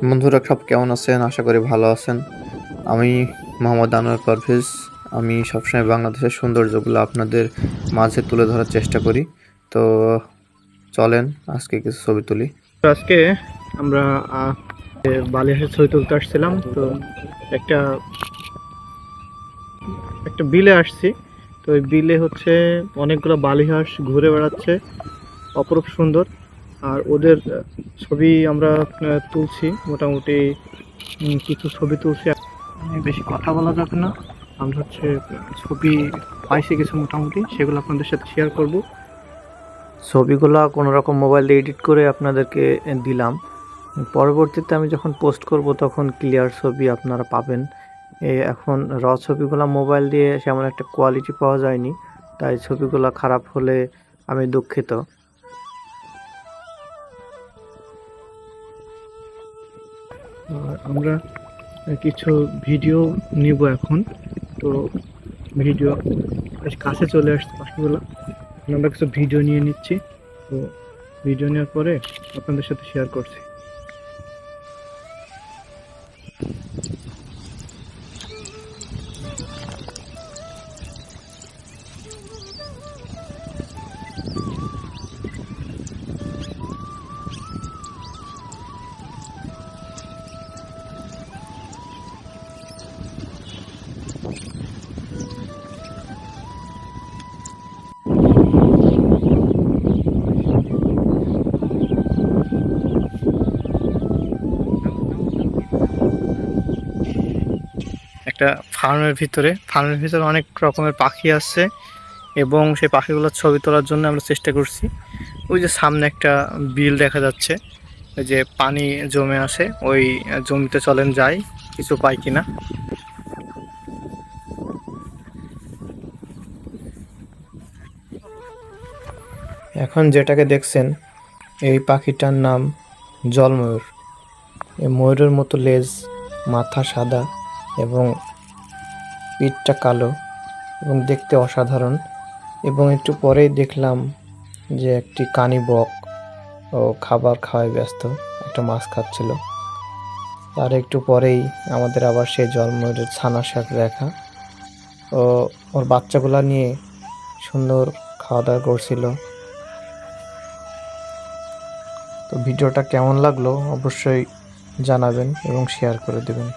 বন্ধুরা সব কেমন আছেন? আশা করি ভালো আছেন। আমি মোহাম্মদ আনোয়ার পারভেজ। আমি সবসময় বাংলাদেশের সৌন্দর্যগুলো আপনাদের মাঝে তুলে ধরার চেষ্টা করি। তো চলেন আজকে কিছু ছবি তুলি। তো আজকে আমরা বালিহাসের ছবি তুলতে আসছিলাম। তো একটা একটা বিলে আসছি। তো ওই বিলে হচ্ছে অনেকগুলো বালিহাঁস ঘুরে বেড়াচ্ছে, অপরূপ সুন্দর। আর ওদের ছবি আমরা তুলছি মোটামুটি। কিছু ছবি তুলছি, বেশি কথা বলা যাবে না। আমরা হচ্ছে ছবি পাইছি কিছু, মোটামুটি সেগুলো আপনাদের সাথে শেয়ার করব। ছবিগুলো কোনো রকম মোবাইল দিয়ে এডিট করে আপনাদেরকে দিলাম। পরবর্তীতে আমি যখন পোস্ট করব তখন ক্লিয়ার ছবি আপনারা পাবেন। এখন ছবিগুলো মোবাইল দিয়ে সেমন একটা কোয়ালিটি পাওয়া যায়নি, তাই ছবিগুলো খারাপ হলে আমি দুঃখিত। আমরা কিছু ভিডিও নিব এখন। তো ভিডিও কাছে চলে আসছে পাখিগুলো, আমরা কিছু ভিডিও নিয়ে নিচ্ছি। তো ভিডিও নেওয়ার পরে আপনাদের সাথে শেয়ার করছি। একটা ফার্মের ভিতরে অনেক রকমের পাখি আছে, এবং সেই পাখিগুলোর ছবি তোলার জন্য আমরা চেষ্টা করছি। ওই যে সামনে একটা বিল দেখা যাচ্ছে, ওই যে পানি জমে আসে, ওই জমিতে চলেন যাই কিছু পাই কিনা। এখন যেটাকে দেখছেন এই পাখিটার নাম জলময়ূর। এই ময়ূরের মতো লেজ, মাথা সাদা এবং পিঠটা কালো এবং দেখতে অসাধারণ। এবং একটু পরেই দেখলাম যে একটি কানি বক ও খাবার খাওয়ায় ব্যস্ত, একটা মাছ খাচ্ছিল। তার একটু পরেই আমাদের আবার সেই জলময়ূরের ছানার সাথে দেখা। ও ওর বাচ্চাগুলা নিয়ে সুন্দর খাওয়া দাওয়া করছিল। তো ভিডিওটা কেমন লাগলো অবশ্যই জানাবেন এবং শেয়ার করে দেবেন।